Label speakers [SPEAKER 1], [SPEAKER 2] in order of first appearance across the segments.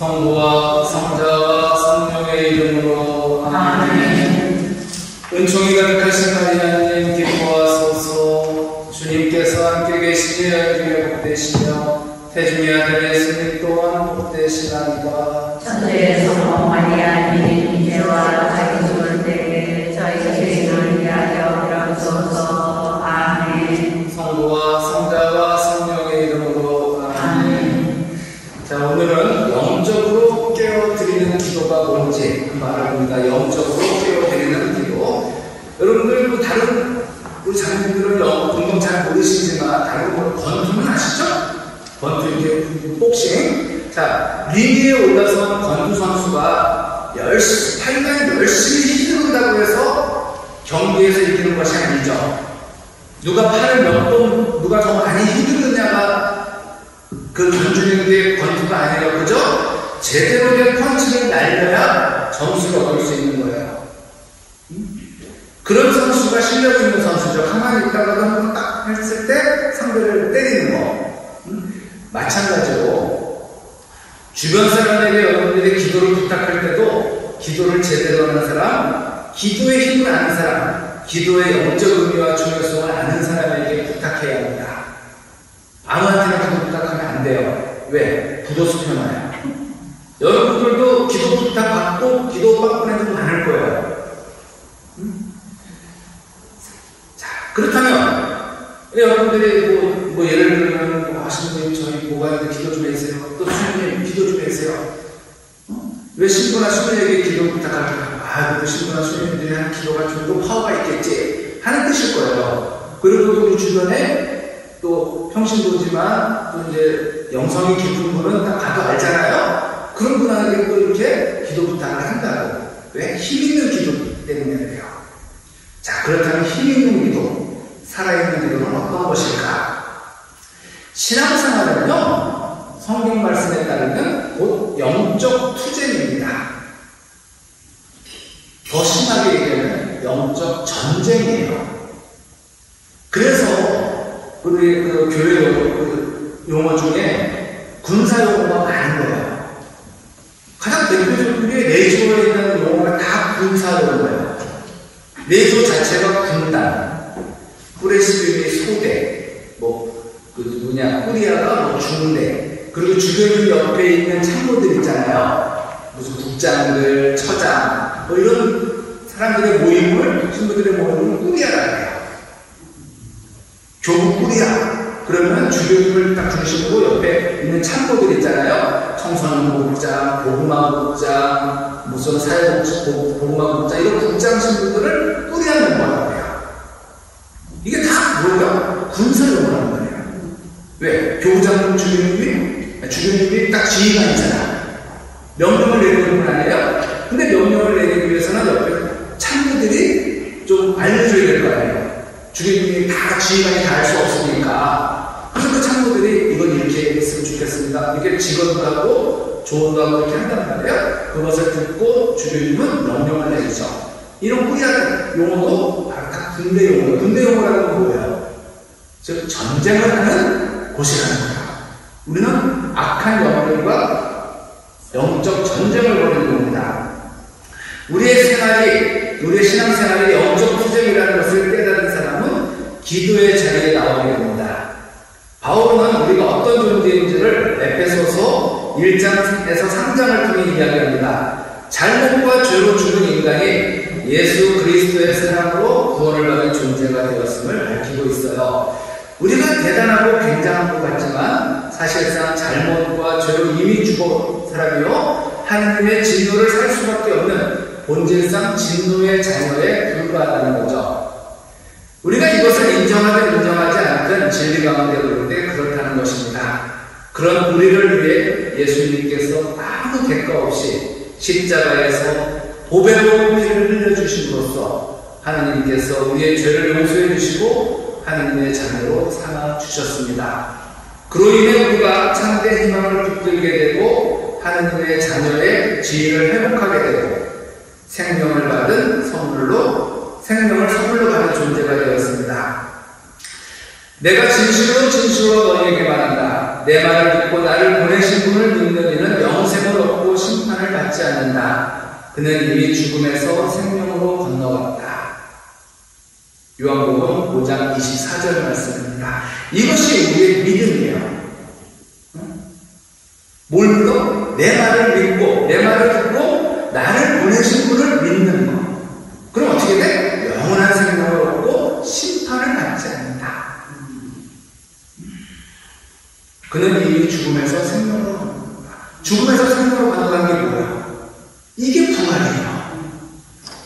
[SPEAKER 1] 성부와 성자와 성령의 이름으로 아멘. 은총이 가득하신 마리아님 기뻐하소서. 주님께서 함께 계시니 여인중에 복되시며 태중의 아들 예수님 또한 복되시나이다.
[SPEAKER 2] 천주에서 마리아님 이제와 저희 죽을 때에 저희 죄를 위하여 빌어주소서. 아멘.
[SPEAKER 1] 성부와 성자와 성령의 이름으로 아멘. 자, 오늘은 영적으로 깨워드리는 기도가 뭔지 말합니다. 영적으로 깨워드리는 기도. 여러분들 뭐 다른 우리 자녀분들은 공동 잘 모르시지만 다른 거 권투는 아시죠? 권투 이렇게 복싱. 자, 링에 올라선 권투 선수가 8년 열심히 휘두른다고 해서 경기에서 이기는 것이 아니죠. 누가 팔을 몇 번, 누가 더 많이 휘두르냐가 그 경주경기의 권투가 아니라, 그죠? 제대로 된 펀치를 날려야 점수를 얻을 수 있는 거예요. 그런 선수가 실력 있는 선수죠. 가만히 있다가도 한번 딱 했을 때 상대를 때리는 거. 마찬가지로 주변 사람에게 여러분들이 기도를 부탁할 때도 기도를 제대로 하는 사람, 기도의 힘을 아는 사람, 기도의 영적 의미와 중요성을 아는 사람에게 부탁해야 합니다. 아무한테나 기도 부탁하면 안 돼요. 왜? 부도수 편화요. 여러분들도 기도 부탁받고 기도 받는 애들 많을 거예요. 자, 그렇다면 여러분들이 뭐 예를 들면 하시는 저희 모가한테 기도 좀 해주세요. 또 수녀님 기도 좀 해주세요. 왜 신부나 수녀에게 기도 부탁할까? 그 신부나 수녀님들이 하는 기도가 좀 더 파워가 있겠지 하는 뜻일 거예요. 그리고 또 우리 주변에 또 평신도지만 또 이제 영성이 깊은 분은 딱 가도 알잖아요. 그런 분한테 또 이렇게 기도 부탁을 한다고. 왜? 힘 있는 기도 때문에 그래요. 자, 그렇다면 힘 있는 기도, 살아있는 기도는 어떤 것일까? 신앙생활은요, 성경 말씀에 따르면 곧 영적 투쟁입니다. 더 심하게 얘기하면 영적 전쟁이에요. 그래서 우리 교회 용어 중에 군사 용어가 많은 거예요. 가장 대표적인 게 내조에 있는 용어가 다 군사 용어예요. 내조 자체가 군단, 꾸레시빔이 소대, 꾸리아가 중대, 그리고 주변 옆에 있는 참모들 있잖아요. 무슨 국장들, 처장, 이런 사람들의 모임을, 신부들의 모임을 꾸리아라고 해요. 교부 꾸리아. 그러면 주교님을 딱 중심으로 옆에 있는 참모들 있잖아요. 청소년복장, 보구마복장, 무슨 보구마복장, 이런 국장 신부들을 꾸리아 멤버라고 해요. 이게 다 뭐예요? 군사용어라는 거예요. 왜? 교부장님 주교님이 딱 지휘관 있잖아. 명령을 내리는 건 아니에요? 근데 명령을 내리기 위해서는 옆에 참모들이 좀 알려줘야 될 거 아니에요? 주교님이 다 지휘관이 다 할 수 없으니까. 그래서 그 참모들이 이건 이렇게 했으면 좋겠습니다. 이렇게 직원도 하고 조언도 하고 이렇게 한단 말이에요. 그것을 듣고 주교님은 명령을 내리죠. 이런 꾸리아 용어도 바로 다 군대 용어예요. 군대 용어라는 건 뭐예요? 즉 전쟁을 하는 곳이라는 거예요. 우리는 악한 영들과 영적 전쟁을 벌이는 겁니다. 우리의 신앙생활이 영적 투쟁이라는 것을 깨달은 사람은 기도의 자리에 나오게 됩니다. 바울은 우리가 어떤 존재인지를 에베소서 1장에서 3장을 통해 이야기합니다. 잘못과 죄로 죽은 인간이 예수 그리스도의 사랑으로 구원을 받은 존재가 되었음을 밝히고 있어요. 우리가 대단하고 굉장한 것 같지만 사실상 잘못과 죄로 이미 죽은 사람이요 하나님의 진노를 살 수밖에 없는 본질상 진노의 자녀에 불과하다는 거죠. 우리가 이것을 인정하든 인정하지 않든 진리 가운데 오는데 그렇다는 것입니다. 그런 우리를 위해 예수님께서 아무 대가 없이 십자가에서 보배로운 피를 흘려주심으로써 하나님께서 우리의 죄를 용서해 주시고 하나님의 자녀로 삼아 주셨습니다. 그로 인해 우리가 참된 희망을 붙들게 되고 하나님의 자녀의 지위를 회복하게 되고 생명을 선물로 받은 존재가 되었습니다. 내가 진실로 너희에게 말한다. 내 말을 듣고 나를 보내신 분을 믿는 이는 영생을 얻고 않는다. 그는 이미 죽음에서 생명으로 건너갔다. 요한복음 5장 24절 말씀입니다. 이것이 우리의 믿음이에요. 뭘 믿어? 내 말을 믿고 내 말을 듣고 나를 보내신 분을 믿는 거. 그럼 어떻게 돼? 영원한 생명을 얻고 심판을 받지 않는다. 그는 이미 죽음에서 생명으로 건너간다. 죽음에서 생명으로 건너간 게 뭐야? 이게 부활이에요.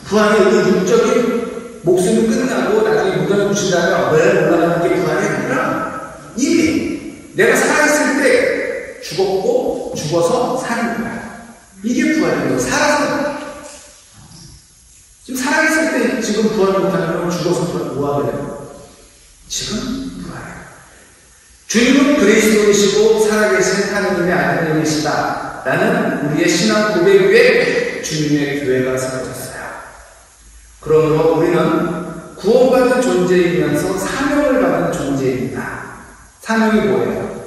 [SPEAKER 1] 부활이 그 육적인 목숨이 끝나고 나중에 무덤에 부신 다음에 왜 올라가는 게 부활이 아니라 이미 내가 살아있을 때 죽었고 죽어서 사는 거야. 이게 부활이에요. 살아서 지금 살아있을 때 지금 부활 못하면 죽어서 뭐 하겠어요? 지금 부활이에요. 주님은 그리스도이시고 살아계신 하나님의 아들님이시다 라는 우리의 신앙 고백 위에 주님의 교회가 세워졌어요. 그러므로 우리는 구원받은 존재이면서 사명을 받은 존재입니다. 사명이 뭐예요?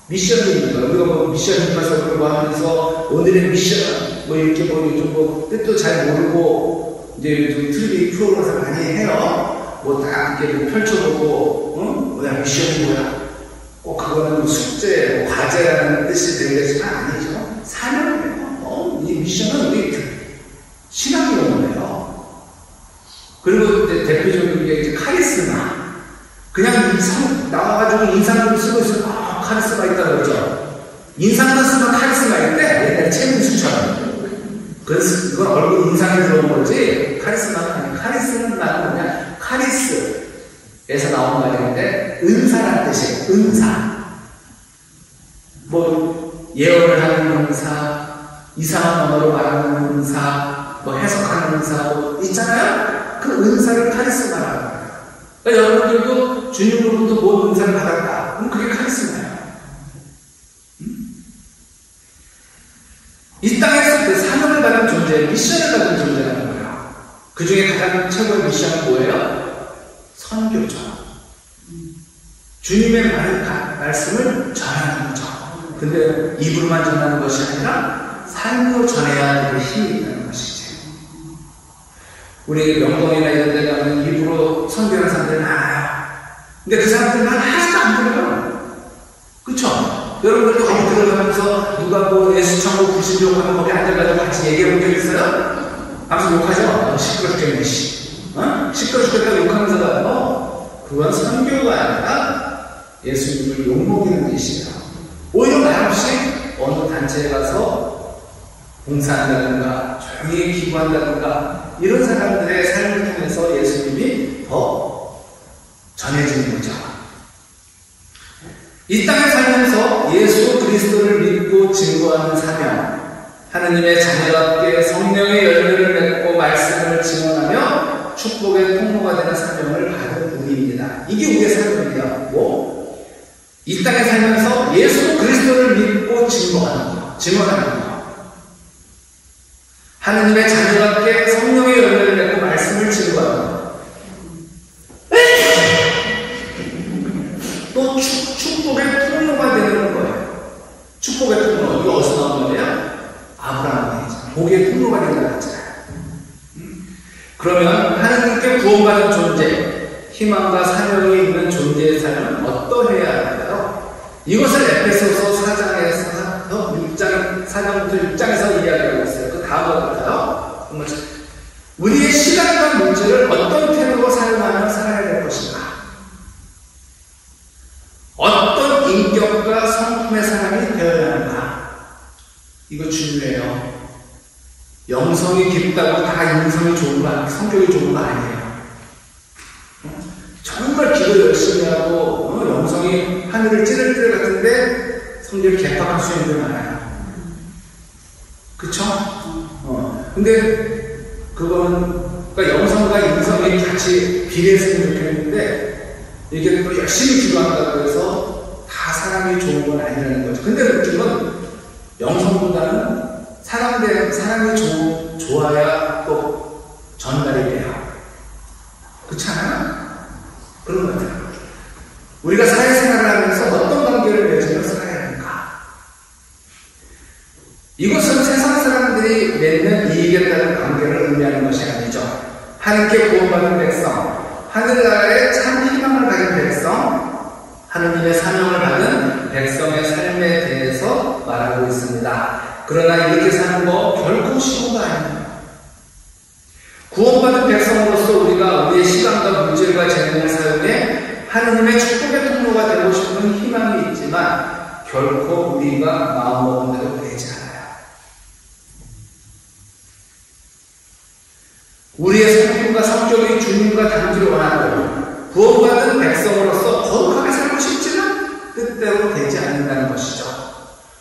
[SPEAKER 1] 미션입니다. 우리가 뭐 미션 임파서블 뭐 하면서 오늘의 미션 뭐 이렇게 뭐 요즘 뭐 뜻도 잘 모르고 이제 요즘 TV 프로그램에서 많이 해요. 뭐 다 이렇게 펼쳐보고 뭐야 미션이 뭐야? 꼭 그거는 뭐 숙제, 뭐 과제라는 뜻이 되겠지만 아니죠. 사명이에요. 이 미션은 우리 신앙이 오는 거예요. 그리고 이제 대표적인 게 이제 카리스마. 그냥 나와가지고 인상을 쓰고 있으면 카리스마 있다고 그러죠. 인상만 쓰면 카리스마 있대. 옛날 최민수처럼. 그래서 이건 얼굴 인상에 들어온 거지 카리스마는 아니에요. 카리스마는 뭐냐? 카리스에서 나온 말인데 은사라는 뜻이에요. 은사. 뭐 예언을 하는 은사, 이상한 언어로 말하는 은사, 뭐 해석하는 은사 뭐 있잖아요. 그 은사를 카리스마라고 해요. 그러니까 여러분들도 주님으로부터 뭔 은사를 받았다. 그럼 그게 카리스마예요. 이 땅에서 그 사명을 받은 존재, 미션을 받은 존재라는 거예요. 그 중에 가장 최고의 미션은 뭐예요? 선교죠. 주님의 말씀을 전하는 거죠. 근데 입으로만 전하는 것이 아니라 삶으로 전해야 될 힘이 있다는 것이지. 우리 명동이나 이런 데 가면 입으로 선교하는 사람들이 많아요. 근데 그 사람들은 하나도 안 들어요. 그쵸? 여러분들 거기 들어가면서 누가 뭐 예수창고 구시려고 하면 거기 앉아가지고 같이 얘기해 본 적 있어요? 아무튼 욕하죠? 시끄러 죽겠네, 시끄러 죽겠다고 욕하면서 가요. 그건 선교가 아니라 예수님을 욕먹이는 짓이에요. 오히려 말없이 어느 단체에 가서 봉사한다든가 조용히 기부한다든가 이런 사람들의 삶을 통해서 예수님이 더 전해지는 거죠. 이 땅에 살면서 예수 그리스도를 믿고 증거하는 사명, 하느님의 자녀답게 성령의 열매를 맺고 말씀을 증언하며 축복의 통로가 되는 사명을 받은 우리입니다. 이게 우리의 사명이에요. 뭐? 이 땅에 살면서 예수 그리스도를 믿고 증언하는 거. 하느님의 자녀답게 성령의 열매를 맺고 말씀을 증거하는 거. 또 축복의 통로가 되는 거예요. 축복의 통로. 이거 어디서 나온 거예요? 아브라함의 복의 통로가 된다고 했잖아요. 그러면 하나님께 구원받은 존재, 희망과 사명이 있는 존재의 삶은 어떠해야 할까요? 이것을 에베소서 4장에서 4장부터 6장에서 이야기하고 있어요. 그 다음과 같아요. 우리의 시간과 문제를 어떤 태도로 사용하며 살아야 될 것인가? 어떤 인격과 성품의 사람이 되어야 하는가? 이거 중요해요. 영성이 깊다고 다 인성이 좋은 거 아니에요. 성격이 좋은 거 아니에요. 정말 기도 열심히 하고 영성이 하늘을 찌를 때 같은데 성격이 개팍할 수 있는 분 많아요. 그쵸? 근데 그거는 그러니까 영성과 인성이 같이 비례했으면 좋겠는데 이게 또 열심히 기도한다고 해서 다 사람이 좋은 건 아니라는 거죠. 근데 웃긴 영성보다는 사람이 좋아야 또 전달이 돼요. 그렇지 않아요? 그런 것 같아요. 우리가 사회생활을 하면서 어떤 관계를 맺으며 살아야 하는가? 이것은 세상 사람들이 맺는 이익에 따른 관계를 의미하는 것이 아니죠. 하나님께 구원받은 백성, 하늘나라에 참 희망을 가진 백성, 하느님의 사명을 받은 백성의 삶에 대해서 말하고 있습니다. 그러나 이렇게 사는 거 결코 쉬운 거 아닙니다. 구원받은 백성으로서 우리가 우리의 시간과 물질과 재능을 사용해 하느님의 축복의 통로가 되고 싶은 희망이 있지만 결코 우리가 마음먹은 대로 되지 않아요. 우리의 성품과 성격이 주님과 닮기를 원하고 구원받은 백성으로서 거룩하게 살고 싶지만 뜻대로 되지 않는다는 것이죠.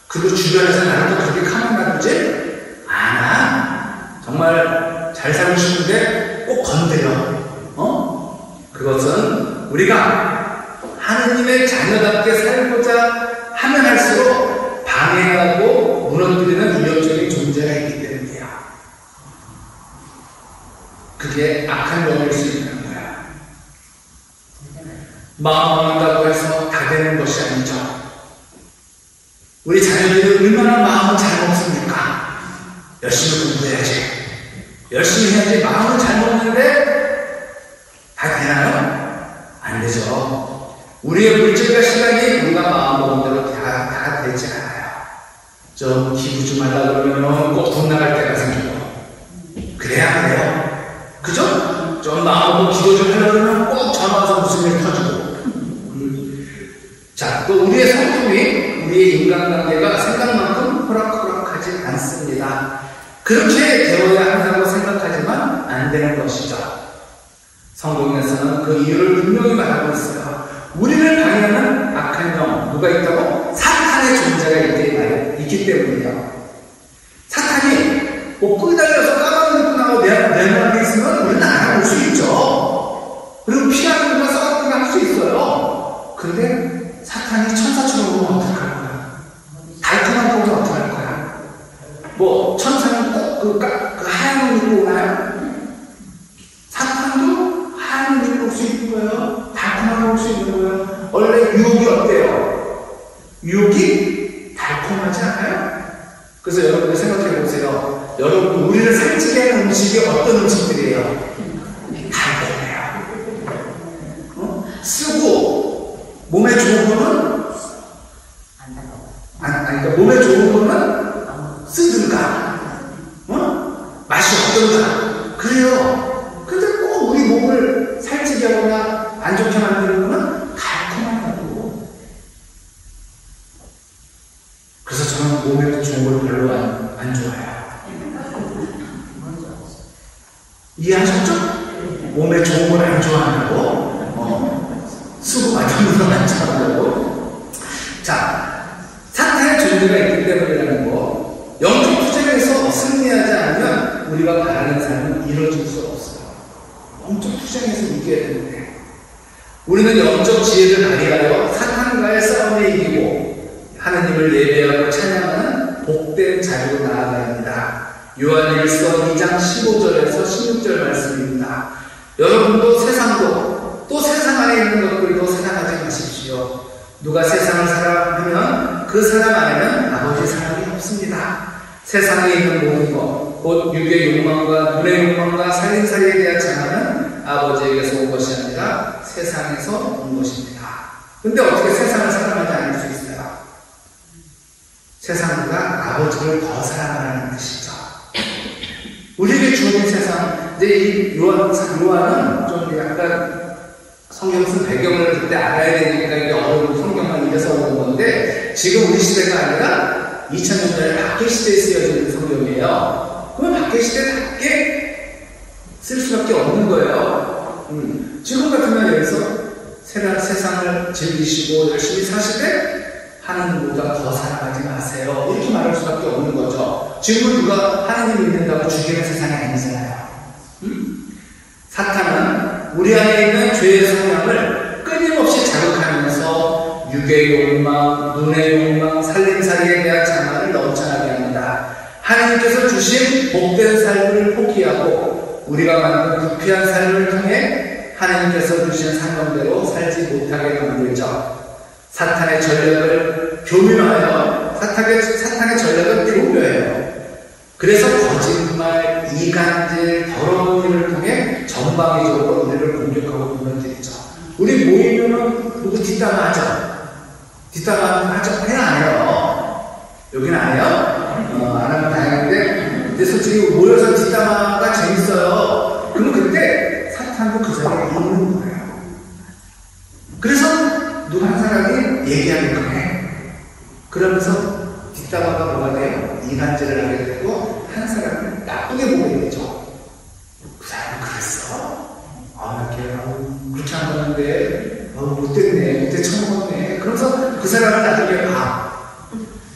[SPEAKER 1] 그리고 주변에서 나를 또 그렇게 가만놔두지 않아. 정말 잘 살고 싶은데 꼭 건드려. 그것은 우리가 하느님의 자녀답게 살고자 하면 할수록 방해하고 무너뜨리는 위협적인 존재가 있기 때문이야. 그게 악한 영일 수 있는 거야. 마음 먹는다고 해서 다 되는 것이 아니죠. 우리 자녀들이 얼마나 마음을 잘 먹습니까? 열심히 공부해야지. 열심히 해야지. 마음을 잘 먹는데 다 되나요? 안 되죠. 우리의 물질과 시간이 우리가 마음 먹은 대로 다 되지 않아요. 좀 기부 좀 하려고 그러면 꼭 돈 나갈 때가 생기고. 그래야 그래요. 그죠? 좀 마음 먹고 기도 좀 하려고 그러면 꼭 전화 와서 무슨 일 터지고. 자, 또 우리의 성품이 우리의 인간관계가 생각만큼 호락호락하지 않습니다. 그렇게 되어야 한다고 생각하지만 안 되는 것이죠. 성경에서는 그 이유를 분명히 말하고 있어요. 우리를 방해하는 악한 영, 누가 있다고? 사탄의 존재가 있기 때문이에요. 사탄이 뭐 뿔 달려서 까만 입고 나고 내 눈앞에 있으면 우리는 알아볼 수 있죠. 그리고 피하는 거나 싸우는 거 할 수 있어요. 그런데 사탄이 천사처럼 오면 어떡할 거야? 달콤한 거 오면 어떡할 거야? 뭐 천사는 꼭 그 하얀 옷 입고 오나요? 사탄도 하얀 옷 입고 올 수 있는 거예요. 달콤하게 올 수 있는 거예요. 원래 유혹이 어때요? 유혹이 달콤하지 않아요? 그래서 여러분들 생각해 보세요. 여러분 우리를 살찌게 하는 음식이 어떤 음식들이에요? 달콤해요. 쓰고 몸에 좋은 거는 그러니까 몸에 좋은 거는 쓰든가 맛이 어떤가 그래요. 근데 꼭 우리 몸을 살찌게 하거나 안 좋게 만드는 거는 달콤한 거고. 그래서 저는 몸에 좋은 걸 별로 안 좋아해요. 이해하셨죠? 몸에 좋은 걸 안 좋아한다고? 수고 많은 걸 안 좋아한다고? 자, 사탄의 존재가 있기 때문이라는 거. 영적 투쟁에서 승리하지 않으면 우리가 바라는 삶은 이루어질 수 없어요. 영적 투쟁에서 이겨야 되는데 우리는 영적 지혜를 발휘하여 사탄과의 싸움에 이기고 하느님을 예배하고 찬양하는 복된 자리로 나아가야 합니다. 요한일서 2장 15절에서 16절 말씀입니다. 여러분도 세상도 또 세상 안에 있는 것들도 사랑하지 마십시오. 누가 세상을 사랑하면 그 사람 안에는 아버지 사랑이 없습니다. 세상에 있는 모든 것, 곧 육의 욕망과 눈의 욕망과 살림살이에 대한 장애는 아버지에게서 온 것이 아니라 세상에서 온 것입니다. 근데 어떻게 세상을 사랑하지 않을 수 있어요? 세상보다 아버지를 더 사랑하라는 뜻이죠. 우리에게 주어진 세상, 이제 이 요한은 좀 약간 성경 쓴 배경을 그때 알아야 되니까 이게 어려운 성경만 이래서 오는 건데 지금 우리 시대가 아니라 2000년 전에 박해 시대에 쓰여진 성경이에요. 그럼 박해 시대답게 쓸 수밖에 없는 거예요. 지금 같으면 여기서 세상을 즐기시고 열심히 사시되 하나님보다 더 사랑하지 마세요. 이렇게 말할 수밖에 없는 거죠. 지금은 누가 하나님 믿는다고 죽이는 세상이 아니잖아요. 사탄은 우리 안에 있는 죄의 성향을 끊임없이 자극하면서 육의 욕망, 눈의 욕망, 살림살이에 대한 장애를 넘쳐나게 합니다. 하나님께서 주신 복된 삶을 포기하고 우리가 만든 부패한 삶을 통해 하나님께서 주신 상명대로 살지 못하게 만들죠. 사탄의 전략을 교묘하여 사탄의 전략은 교묘해요. 이간질, 더러운 일을 통해 전방위적으로 우리를 공격하고 무너뜨리죠. 우리 모이면은 누구 뒷담화 하죠? 뒷담화 하죠? 해요, 안 해요? 여기는 안 해요? 안 하면 다행인데, 근데 솔직히 모여서 뒷담화가 재밌어요. 그럼 그때 사탄도 그 자리에 있는 거예요. 그래서 누가 한 사람이 얘기하는 거예요. 그러면서 뒷담화가 뭐가 돼요? 이간질을 하게 되고 한 사람을 나쁘게 보게 되죠. 그 사람은 그랬어? 나 그렇게 안 봤는데 못됐네, 못돼 처먹었네. 그러면서 그 사람을 나중에 봐.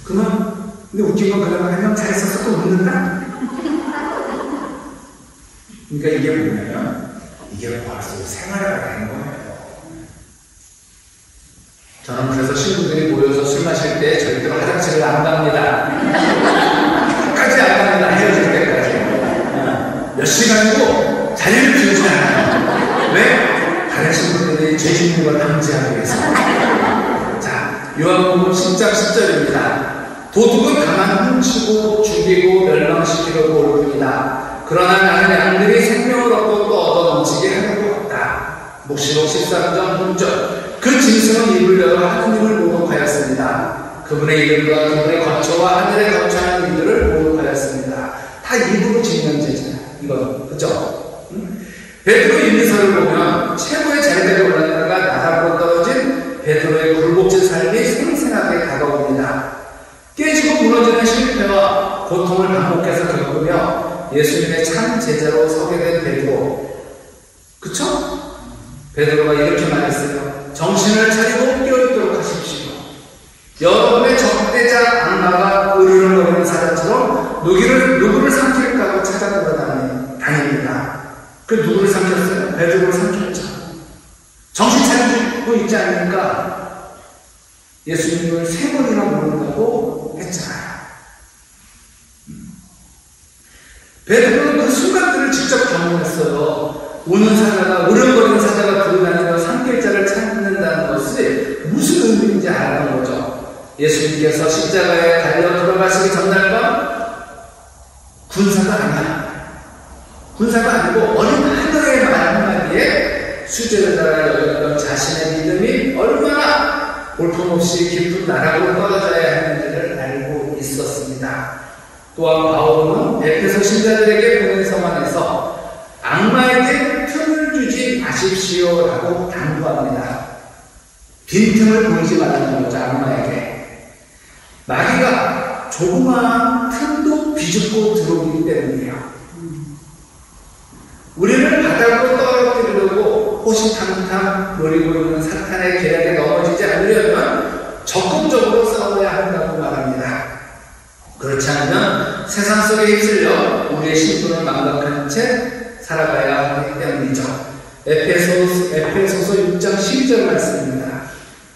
[SPEAKER 1] 그러면 근데 웃긴 건 그러면 한 명 잘했어서 또 웃는다? 그러니까 이게 뭐냐면 이게 벌써 생활화가 되는 거예요. 저는 그래서 친구들이 모여서 술 마실 때 절대로 화장실을 안 갑니다. 끝까지 안 갑니다. 헤어질 때까지. 몇 시간이고 자리를 비우지 않아요. 왜? 다른 친구들이 죄 짓는 걸 방지하기 위해서. 자, 요한복음 10장 10절입니다. 도둑은 가만 훔치고 죽이고 멸망시키려고 올 뿐이다. 그러나 나는 양들이 생명을 얻고 또 얻어 넘치게 하려고 왔다. 묵시록 13장 6절. 그 짐승은 입을 열어 하느님을 모독하였습니다. 그분의 이름과 그분의 거처와 하늘에 거처하는 이들을 모독하였습니다. 다 입으로 직면제잖아요. 이건 그죠? 베드로 일리서를 보면 최고의 자리에 올랐다가 나락으로 떨어진 베드로의 굴복진 삶이 생생하게 다가옵니다. 깨지고 무너지는 실패와 고통을 반복해서 겪으며 예수님의 참 제자로 서게 된 베드로. 그쵸? 베드로가 이렇게 말했어요. 정신을 차리고 깨어있도록 하십시오. 여러분의 적대자 악마가 으르렁거리는 사람처럼 누구를 삼킬까고 찾아다닙니다. 그 누구를 삼켰어요? 베드로를 삼켰죠. 정신 차리고 있지 않으니까 예수님을 3번이나 모른다고 했잖아요. 베드로는 그 순간들을 직접 경험했어요. 우는 사자가, 으르렁거리는 사자가 들어다니며 삼킬 자를 찾는다는 것이 무슨 의미인지 알았던 거죠. 예수님께서 십자가에 달려 돌아가시기 전날밤 군사가 아니야. 군사가 아니고 어린 하늘의 말 한마디에 수제를 따라 여겼던 자신의 믿음이 얼마나 볼품없이 깊은 나락으로 떨어져야 하는지를 알고 있었습니다. 또한 바울은 에베소 신자들에게 보낸 서만에서 악마에게 틈을 주지 마십시오라고 당부합니다. 빈틈을 보이지 말라는 거죠. 악마에게. 마귀가 조그마한 틈도 비집고 들어오기 때문이에요. 우리를 바닥으로 떨어뜨리려고 호시탐탐 노리고 있는 사탄의 계략에 넘어지지 않으려면 적극적으로 싸워야 한다고 말합니다. 그렇지 않으면 세상 속에 휩쓸려 우리의 신분을 망각한 채 살아가야 하기 때문이죠. 에페소서 6장 12절 말씀입니다.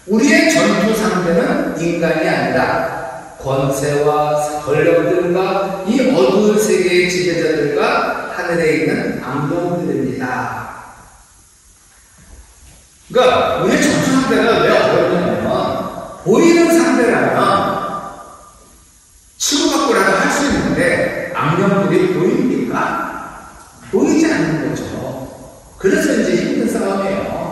[SPEAKER 1] 우리의 전투 상대는 인간이 아니라 권세와 권력들과 이 어두운 세계의 지배자들과 하늘에 있는 악령들입니다. 그러니까 우리의 전투 상대가 왜 어렵냐면 보이는 상대라면 치고받고라도 할 수 있는데 악령들이 보입니까? 보이지 않는 거죠. 그래서 이제 힘든 싸움이에요.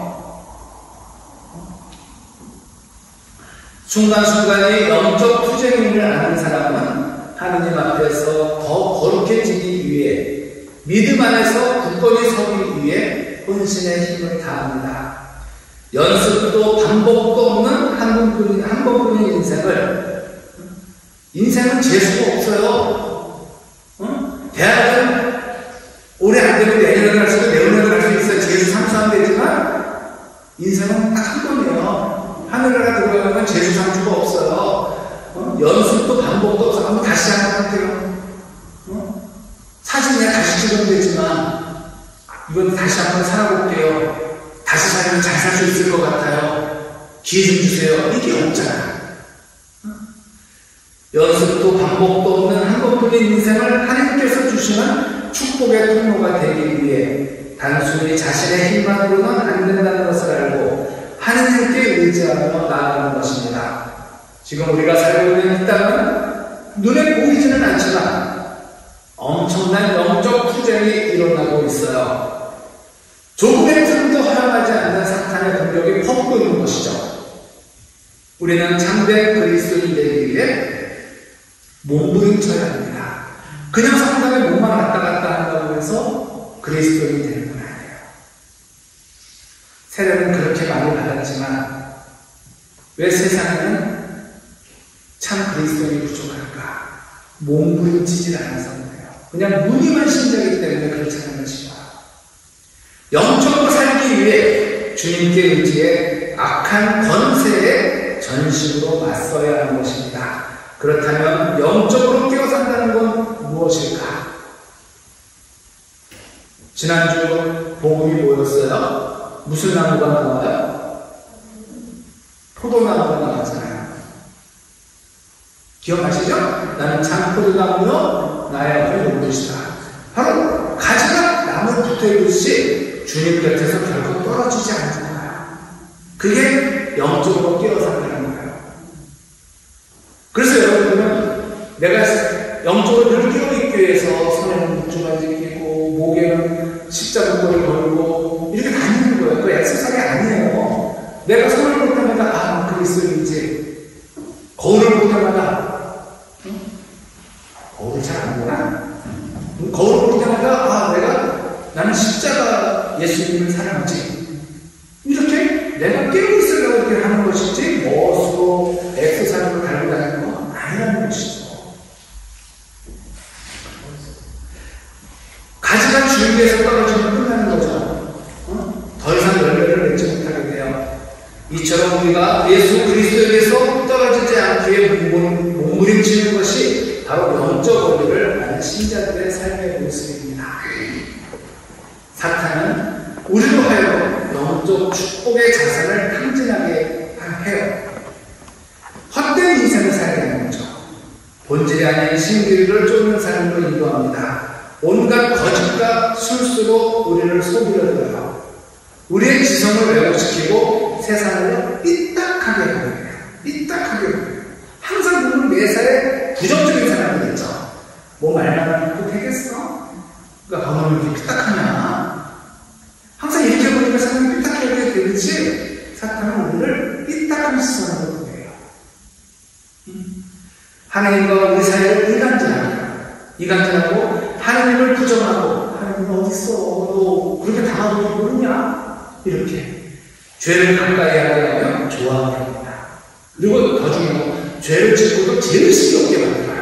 [SPEAKER 1] 순간순간이 영적 투쟁임을 아는 사람은 하느님 앞에서 더 거룩해지기 위해 믿음 안에서 굳건히 서기 위해 혼신의 힘을 다합니다. 연습도 반복도 없는 한 번뿐인 인생은 재수가 없어요. 대학은 올해 안 되면 내년에 갈 수도 내후년에 갈 수 있어요. 재수 상수하면 되지만 인생은 딱 한 번이에요. 하늘나라 들어가면 재수 상수가 없어요. 연습도 반복도 없어. 한번 다시 시작할게요. 사실 내가 다시 찍으면 되지만 이건 다시 한번 살아볼게요. 다시 살면 잘 살 수 있을 것 같아요. 기회 좀 주세요. 이게 없잖아. 연습도 반복도 없는 한 번뿐인 인생을 하나님께서 주시는 축복의 통로가 되기 위해 단순히 자신의 힘만으로는 안 된다는 것을 알고 하나님께 의지하며 나아가는 것입니다. 지금 우리가 살고 있는 이 땅은 눈에 보이지는 않지만 엄청난 영적 투쟁 투쟁이 일어나고 있어요. 조금의 틈도 허용하지 않는 사탄의 공격이 퍼붓고 있는 것이죠. 우리는 참된 그리스도인이 되기 위해 몸부림쳐야 합니다. 그냥 성당에 몸만 왔다 갔다 한다고 해서 그리스도인이 되는 건 아니에요. 세례는 그렇게 많이 받았지만 왜 세상에는 참 그리스도인이 부족할까? 몸부림치질 않아서 그래요. 그냥 무늬만 신자이기 때문에 그렇지 않은 것이죠. 영적으로 살기 위해 주님께 의지해 악한 권세에 전심으로 맞서야 하는 것입니다. 그렇다면 영적으로 깨어 산다는 건 무엇일까? 지난주 복음이 뭐였어요? 무슨 나무가 나와요? 포도나무가 나왔잖아요. 기억하시죠? 나는 참 포도나무요 나의 아버지 누구시다. 바로 가지가 나무에 붙어있듯이 주님 곁에서 결코 떨어지지 않는 거예요. 그게 영적으로 깨어 산다는 거예요. 그래서 여러분은 내가 영적으로 늘 깨어있기 위해서 손에는 묵주바지 끼고 목에는 십자군거를 걸고 이렇게 다니는 거예요. 그 엑서사이즈 아니에요. 내가 손을 볼 때마다 아 그리스도인지 거울을 볼 때마다 거울을 잘 안 보나? 거울을 볼 때마다 나는 십자가 예수님을 사랑하지. 이렇게 내가 깨어있으려고 이렇게 하는 것이지 멋으로 엑서사이즈로 달고 다니는 건 아니라는 것이죠. 가지가 줄기에서 떨어지면 끝나는 거죠. 더 이상 열매를 맺지 못하게 돼요. 이처럼 우리가 예수 그리스도에게서 떨어지지 않기 위해 몸부림치는 것이 바로 영적 원리를 아는 신자들의 삶의 모습입니다. 사탄은 우리로 하여금 영적 축복의 자산을 탕진하게 해요. 헛된 인생을 살게 하는 거죠. 본질이 아닌 신기를 쫓는 삶으로 인도합니다. 온갖 거짓과 술수로 우리를 속이려 들어요. 우리의 지성을 왜곡시키고 세상을 삐딱하게 하는 거예요. 삐딱하게 하는 거예요. 항상 보면 매사에 부정적인 사람이겠죠. 뭐 말만 하고 되겠어? 그러니까 왜 이렇게 삐딱하냐? 항상 이렇게 보니까 사람이 삐딱하게 되듯이 사탄은 우리를 삐딱한 시선으로 보여요. 하나님과 우리 사이를 이간질하고 하나님을 부정하고 하나님 어딨어? 너 그렇게 당하고 모르냐? 이렇게 죄를 가까이 하게 하면 좋아하게 합니다. 그리고 더 중요한 건 죄를 짓고도 죄의식이 없게 만들어요.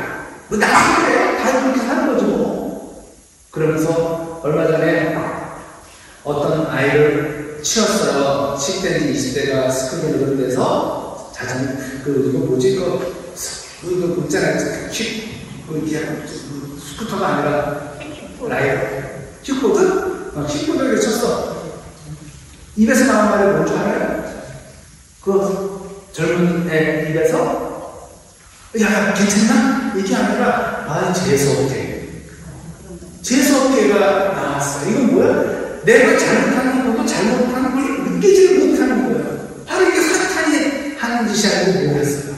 [SPEAKER 1] 뭐 나쁜 거예요? 다 그렇게 사는 거죠 뭐. 그러면서 얼마 전에 어떤 아이를 치웠어요. 10대인지 20대가 스크린 이런 데서 이거 뭐지? 그거 있잖아요. 스쿠터가 아니라 킥보드? 킥보드를 쳤어. 입에서 나온 말이 뭔지 알아요? 그 젊은 애 입에서 야 괜찮나? 이게 아니라 재수없게가 나왔어. 이건 뭐야? 내가 잘못하는 것도 잘못하는 걸 느끼지를 못하는 거예요. 바로 이게 사탄이 하는 짓이 아니고 뭐겠어요?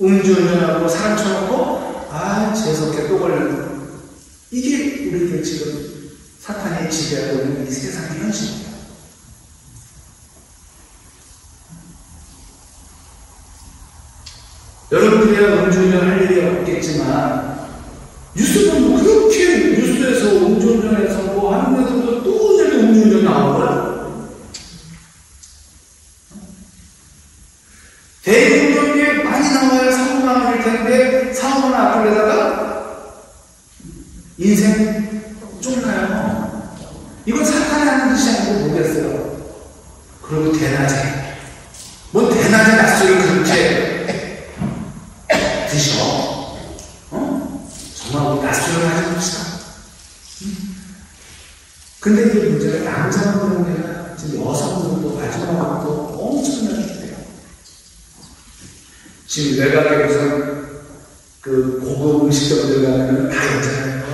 [SPEAKER 1] 음주운전하고 사람 쳐놓고 재수없게 또 걸렸고. 이게 우리들 지금 사탄이 지배하고 있는 이 세상의 현실입니다. 여러분들이야 음주운전 할 일이 없겠지만 뉴스 보면 그렇게 뉴스에서 음주운전해서 뭐 하는데도 또 이렇게 음주운전 나오고요. 대중교육에 많이 나와야 사고가 날 텐데 사고나 앞으로다가 인생 쫓나요? 이건 사탄이 하는 짓이 아니고 뭐겠어요? 그리고 대낮에 대낮에 낮술을 그렇게 드셔? 정말 우리 낮술을 하지 맙시다. 근데 이게 문제가 남자만 그런 게 아니라 지금 여성들도 마지막으로 엄청나게 돼요. 지금 외곽에 무슨 고급 음식점들 가면 다 여자예요.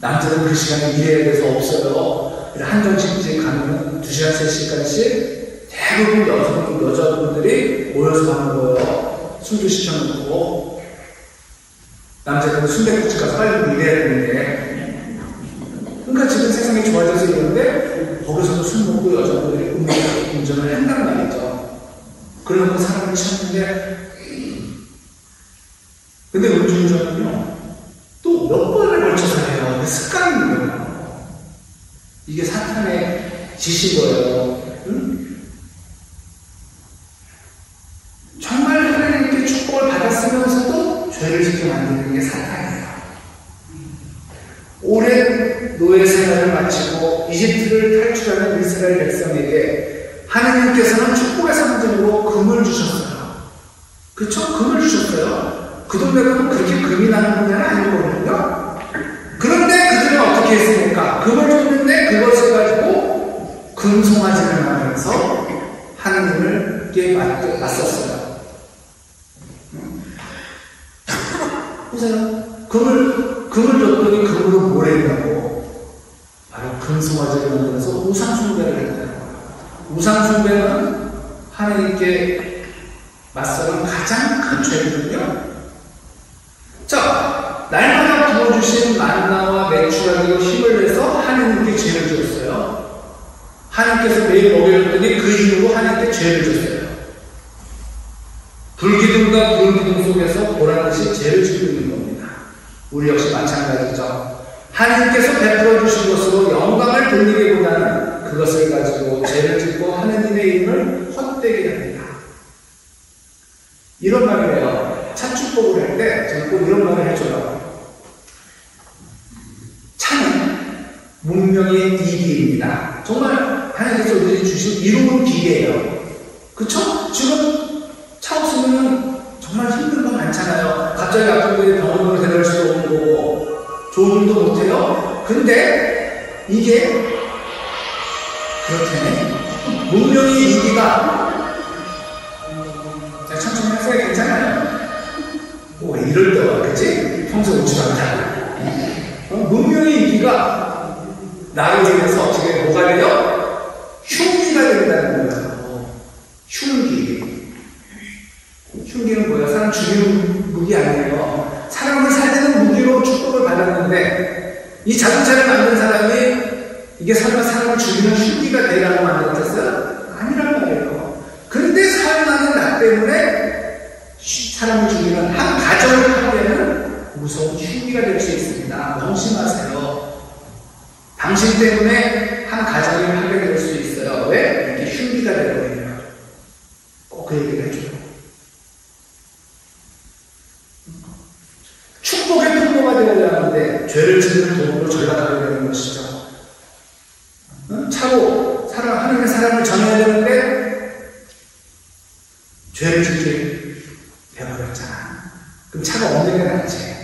[SPEAKER 1] 남자는 그 시간에 일해야 돼서 없어요. 한정식집 가면 2시간, 3시간씩 대부분 여자분들이 모여서 하는 거예요. 술도 시켜놓고. 남자들은 순대국집 가서 빨리 일해야 되는데, 그러니까 지금 세상이 좋아져서 이러는데 거기서도 술 먹고 여자분들이 운전을 한단 말이죠. 그러고 사람을 쳤는데, 근데 음주운전은요 또 몇 번을 걸쳐서 해요. 습관인 거예요. 이게 사탄의 짓인 거예요. 응? 정말 하나님께 축복을 받았으면서도 죄를 짓게 만드는 게 사탄이에요. 오랜 노예 생활을 마치고 이집트를 탈출하는 이스라엘 백성에게 하나님께서는 축복의 상징으로 금을 주셨어요. 그쵸? 금을 주셨어요. 그 동네는 그렇게 금이 나는 동네는 아니거든요. 그런데 그들은 어떻게 했습니까? 금을 줬는데 그것을 가지고 금송아지를 만들어서 하나님께 맞섰어요. 보세요. 금을 줬더니 금으로 뭘 했냐고. 바로 금송아지를 만들어서 우상숭배를 했다는 거예요. 우상숭배는 하나님께 맞서는 가장 큰 죄거든요. 자, 날마다 부어주신 만나와 메추라기로 힘을 내서 하나님께 죄를 줬어요. 하나님께서 매일 먹여줬더니 그 힘으로 하나님께 죄를 줬어요. 불기둥과 불기둥 속에서 보란듯이 죄를 짓고 있는 겁니다. 우리 역시 마찬가지죠. 하나님께서 베풀어 주신 것으로 영광을 돌리기보다는 그것을 가지고 죄를 짓고 하나님의 이름을 헛되게 합니다. 이런 말을 해요. 차 축복을 할 때 저는 꼭 이런 말을 해줘요. 차는 문명의 이기입니다. 정말 하나님께서 우리에게 주신 이로운 기계예요. 그쵸? 지금 차 없으면 정말 힘든 거 많잖아요. 갑자기 아픈 분이 병원으로 데려갈 수도 없는 거고 좋은 일도 못해요. 근데 이게 그렇다네. 문명의 이기가 천천히 하세요. 괜찮아요. 왜 이럴 때와 그치? 평소에 오지 않다고. 문명의 이기가 나로 인해서 어떻게 뭐가 돼요? 흉기가 된다는 거예요. 흉기. 흉기는 뭐예요? 사람 죽이는 무기 아니에요. 사람을 살리는 무기로 축복을 받았는데 이 자동차를 만든 사람이 이게 사람을 죽이는 흉기가 되라고 만들었어요? 아니란 말이에요. 그런데 사용하는 나 때문에 사람을 죽이는 한 가정을 하기에는 무서운 흉기가 될 수 있습니다. 명심하세요. 당신 때문에 한 가정이 파괴될 수 있어요. 왜? 이게 흉기가 되거든요. 꼭 그 얘기를 해줘요. 축복의 통로가 되어야 하는데 죄를 짓는 도구로 전락하게 되는 것이죠. 차로 하나님의 사랑을 전해야 되는데 죄를 짓게 되어버렸잖아. 그럼 차가 없는 게 낫지.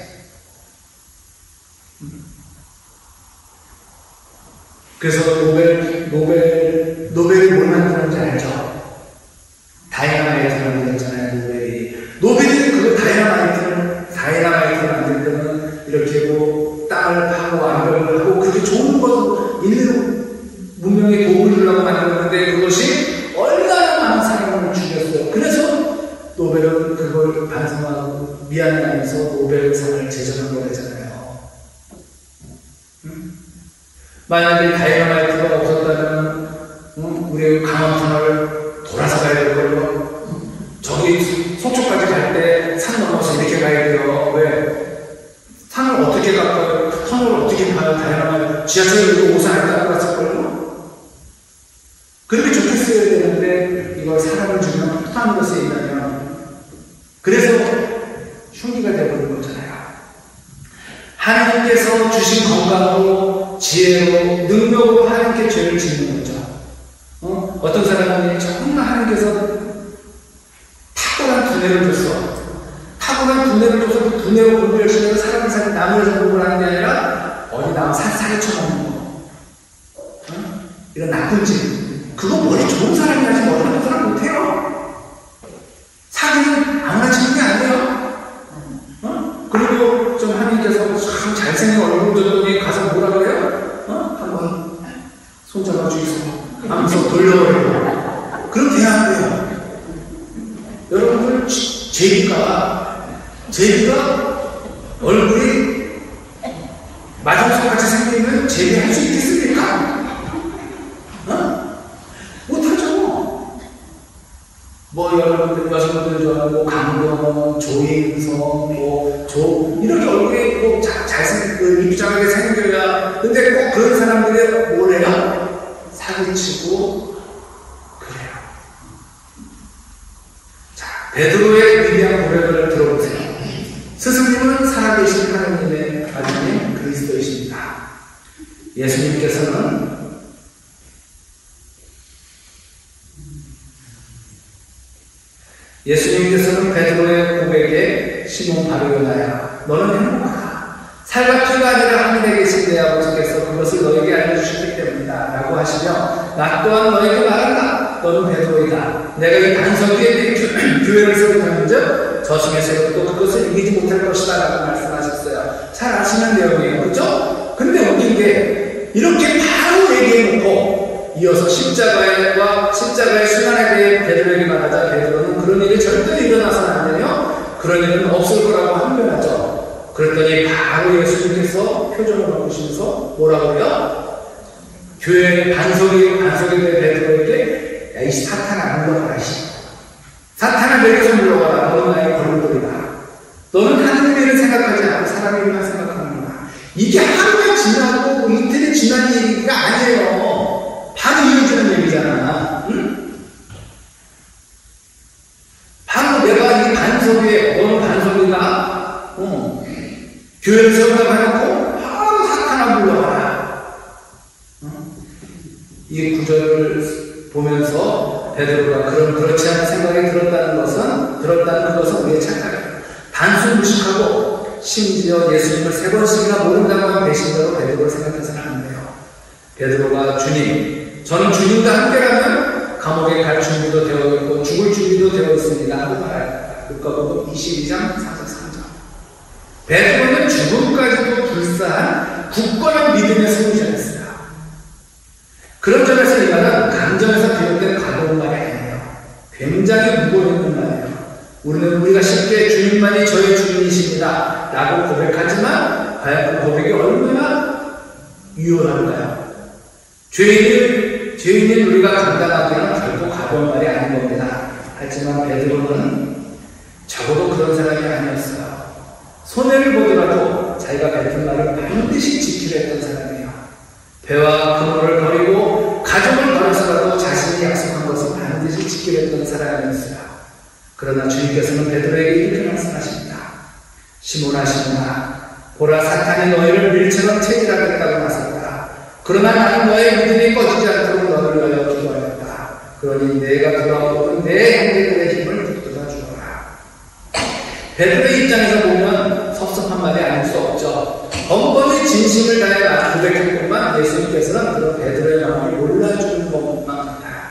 [SPEAKER 1] 그래서 노벨이 뭘 만드는지 알죠? 다이너마이트를 만들었잖아요. 노벨이 그 다이너마이트를 만들 때는 이렇게 뭐 땅을 파고 암벽을 하고 그렇게 좋은 것 인류 문명에 도움을 주려고 만들었는데 그것이 얼마나 많은 사람을 죽였어요. 그래서 노벨은 그걸 반성하고 미안해하면서 노벨상을 제정한 거잖아요. 만약에 다이너마이트가 없었다면 우리 강원산을 돌아서 가야 될 걸요. 저기 속초까지 갈 때 산 넘어서 이렇게 가야 돼요. 왜? 산을 어떻게 갈까요? 터널을 어떻게 가요? 다이너마이트 지하철로 오산 안 타고 갔을 걸요. 그렇게 좋겠어야 되는데 이걸 사람을 죽이는 폭탄 것에 있다면 그래서 흉기가 되어버린 거잖아요. 하나님께서 주신 건강으로 지혜로 능력으로 하나님께 죄를 짓는 거죠. 어떤 사람이 정말 하나님께서 탁월한 두뇌를 줬어. 탁월한 두뇌를 줘서 그 두뇌로 공부 열심히 해서 사람이 남을 해서 공부를 하는 게 아니라 어디 남 사기 쳐먹는 거. 이런 나쁜 짓. 그거 머리 좋은 사람이 하지 머리 나쁜 사람 못해요. 사기는 아무나 치는 게 아니에요. 그리고 좀 하나님께서 참 잘생긴 얼굴 줬더니 가서 뭐라 그래요? 한번 손잡아 주이소 하면서 돌려버리고 그럼 돼야 안 돼요. 여러분들 제비가 얼굴이 마중석같이 생기면 재미할 수 있겠습니까? 못하죠. 여러분들, 여성분들 좋아하고, 강동원, 조인성, 이렇게 얼굴이 잘생기고, 입장하게 생겨야. 근데 꼭 그런 사람들이 뭘 해요? 사기치고, 그래요. 자, 베드로의 위대한 고백을 들어보세요. 스승님은 살아계신 하나님의 아들인 그리스도이십니다. 예수님께서는 베드로의 고백에 시몬 바르요나야 너는 행복하다. 살과 피가 아니라 하늘에 계신 내 아버지께서 그것을 너에게 알려주셨기 때문이다 라고 하시며 나 또한 너에게 말한다. 너는 베드로이다. 내가 이 반석 위에 네 교회를 세우는즉 저승의 세력도 그것을 이기지 못할 것이다 라고 말씀하셨어요. 잘 아시는 내용이에요. 그렇죠? 근데 웃긴 게 이렇게 바로 얘기해놓고 이어서 십자가의 순환에 대해 베드로에게 말하자 베드로는 그런 일이 절대 일어나서는 안 되며 그런 일은 없을 거라고 항변하죠. 그랬더니 바로 예수님께서 표정을 바꾸시면서 뭐라고 해요? 교회의 반석이 된 베드로에게 야, 이 사탄아 물러가라. 사탄아 내게서 물러가라. 너는 나의 걸림돌이다. 너는 하나님의 일을 생각하지 않고 사람의 일만 생각하는구나. 이게 하루가 지나고 이틀이 지난 얘기가 아니에요. 바로 이어지는 얘기잖아. 응? 바로 내가 이 반석 위에 너는 반석이다. 교회를 세운다고 해놓고 바로 사탄아 물러가라. 이 구절을 보면서 베드로가 그렇지 않은 생각이 들었다는 것은 우리의 착각이에요. 단순 무식하고 심지어 예수님을 3번씩이나 모른다고 한 배신자로 베드로를 생각해서는 안 돼요. 베드로가 주님, 저는 주님과 함께라면 감옥에 갈 준비도 되어 있고 죽을 준비도 되어 있습니다 하고 말합니다. luka복음 22장 43절. 베드로는 죽음까지도 불사한 굳건한 믿음의 승리자였어요. 그런 점에서 이 말은 감정에서 비롯된 가벼운 말이 아니에요. 굉장히 무거워 있는 말이에요. 우리가 쉽게 주님만이 저의 주님이십니다 라고 고백하지만 과연 그 고백이 얼마나 유효한가요? 죄인인 우리가 간단하게는 결코 가벼운 말이 아닌 겁니다. 하지만 베드로는 적어도 그런 사람이 아니었어요. 손해를 보더라도 자기가 뱉은 말을 반드시 지키려 했던 사람이에요. 배와 그물을 버리고 가족을 버려서라도 자신이 약속한 것을 반드시 지키려 했던 사람이었어요. 그러나 주님께서는 베드로에게 이렇게 말씀하십니다. 시몬아 시몬아 보라 사탄이 너희를 밀처럼 체질하겠다고 나섰다. 그러나 나는 너의 믿음이 꺼지지 않도록 너를 위하여 기도하였다. 그러니 내가 돌아오거든 내 형제들의 힘을 붙들어 주어라. 베드로의 입장에서 보면 섭섭한 말이 아닐 수 없죠. 번번이 진심을 다해 고백했건만 예수님께서는 그런 베드로의 마음을 몰라주는 것만 같아요.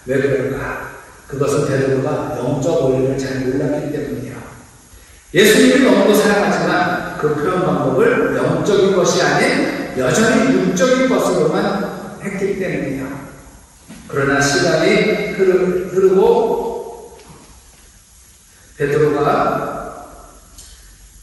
[SPEAKER 1] 왜 그럴까? 그것은 베드로가 영적 원리를 잘 몰랐기 때문이에요. 예수님을 너무도 사랑하지만 그 표현 방법을 영적인 것이 아닌 여전히 육적인 것으로만 했기 때문이에요. 그러나 시간이 흐르고 베드로가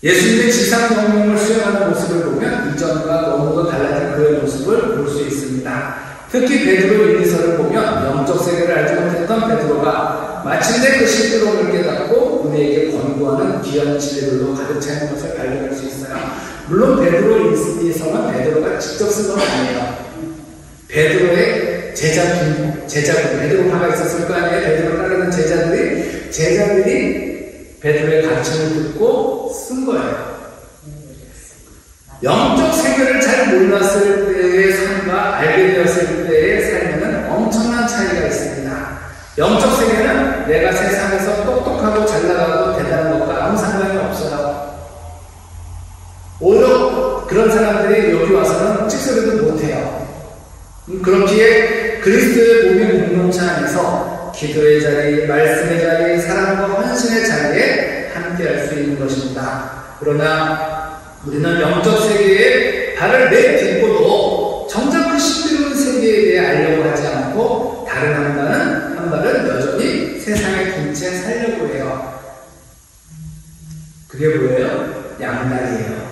[SPEAKER 1] 예수님의 지상 영웅을 수행하는 모습을 보면 이전과 너무도 달라진 그의 모습을 볼 수 있습니다. 특히 베드로 1~2서를 보면 영적 세계를 알지 못했던 베드로가 마침내 그 실제로를 깨닫고 우리에게 권고하는 귀한 진리들로 가득 차 있는 것을 발견할 수 있어요. 물론 베드로 1~2서는 베드로가 직접 쓴 건 아니에요. 베드로의 제자분, 베드로파가 있었을 거 아니에요. 베드로 따르는 제자들이 베드로의 가르침을 듣고 쓴 거예요. 영적 세계를 잘 몰랐을 때의 삶과 알게 되었을 때의 삶에는 엄청난 차이가 있습니다. 영적 세계는 내가 세상에서 똑똑하고 잘나가고 대단한 것과 아무 상관이 없어요. 오히려 그런 사람들이 여기 와서는 찍소리도 못해요. 그렇기에 그리스도의 몸의 공동체 안에서 기도의 자리, 말씀의 자리, 사랑과 헌신의 자리에 함께할 수 있는 것입니다. 그러나 우리는 영적 세계에 발을 내딛고도 정작 그 신비로운 세계에 대해 알려고 하지 않고 다른 한 발은 여전히 세상에 둔 채 살려고 해요. 그게 뭐예요? 양날이에요.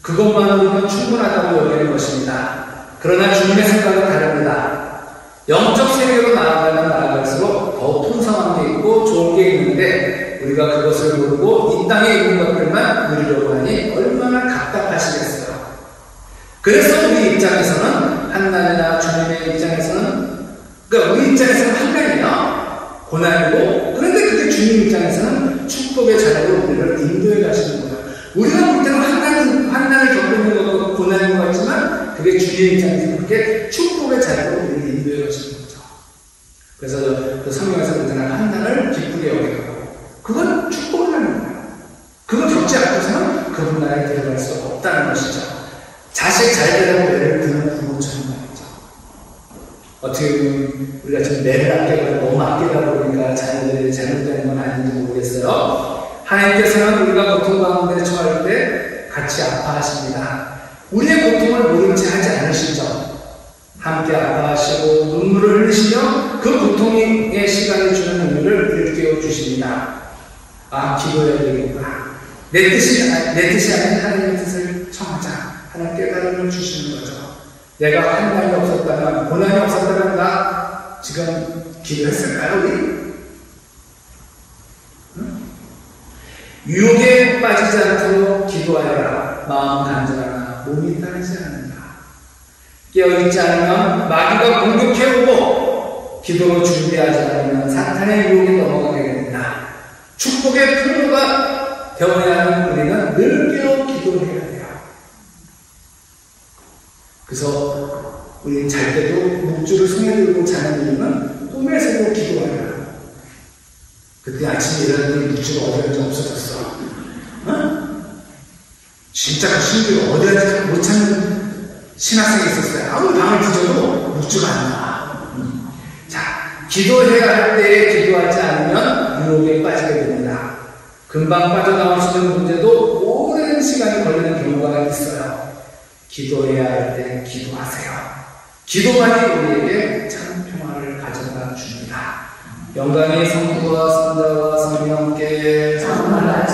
[SPEAKER 1] 그것만으로는 충분하다고 여기는 것입니다. 그러나 주님의 생각은 다릅니다. 영적 세계로 나아갈수록 더 풍성한 게 있고 좋은 게 있는데 우리가 그것을 모르고 이 땅에 있는 것들만 누리려고 하니 얼마나 답답하시겠어요. 그래서 우리 입장에서는 한날이나 주님의 입장에서는, 그러니까 우리 입장에서는 한날이나 고난이고, 그런데 그게 주님 입장에서는 축복의 자리로 우리를 인도해 가시는 거예요. 우리가 볼 때는 한날을 겪고 있는 것도 고난인 것 같지만 그게 주님 입장에서는 그렇게 축복의 자리로 우리를 인도해 가시는 거죠. 그래서 그 성경에서 그러잖아요. 한날을 기쁘게 여기고, 그건 축복을 하는 거예요. 그걸 겪지 않고서는 그분 나라에 들어갈 수 없다는 것이죠. 자식 잘 되라고 애를 두는 부모처럼 말이죠. 어떻게 보면 우리가 지금 매를 아껴가지고 너무 아끼다 보니까 자녀들이 잘못되는 건 아닌지 모르겠어요. 하나님께서는 우리가 고통 가운데 처할 때 같이 아파하십니다. 우리의 고통을 모른 채 하지 않으시죠. 함께 아파하시고 눈물을 흘리시며 그 고통의 시간을 주는 의미를 일깨워 주십니다. 아, 기도해야 되겠구나. 내 뜻이 아닌 하나님의 뜻을 청하자. 하나님 깨달음을 주시는 거죠. 내가 한날이 없었다면, 고난이 없었다면 나 지금 기도했을까요, 우리? 응? 유혹에 빠지지 않도록 기도하여라. 마음 간절하나 몸이 따르지 않는다. 깨어있지 않으면 마귀가 공격해오고 기도로 준비하지 않으면 사탄의 유혹에 넘어가게 됩니다. 축복의 통로가 되어야 하는 우리는 늘 깨어 기도해야 돼요. 그래서 우리 잘 때도 묵주를 손에 들고 자는 이유는 꿈에서도 기도하라. 그때 아침에 일어났더니 묵주가 어디든지 없어졌어. 어? 진짜 그 신비가 어디든지 못 찾는 신학생이 있었어요. 아무리 방을 뒤져도 묵주가 안 나와. 자, 기도해야 할 때에 기도하지 않으면 유혹에 빠지게 됩니다. 금방 빠져나올 수 있는 문제도 오랜 시간이 걸리는 경우가 있어요. 기도해야 할 때 기도하세요. 기도만이 우리에게 참 평화를 가져다 줍니다. 영광이 성부와 성자와 성령께
[SPEAKER 2] 정말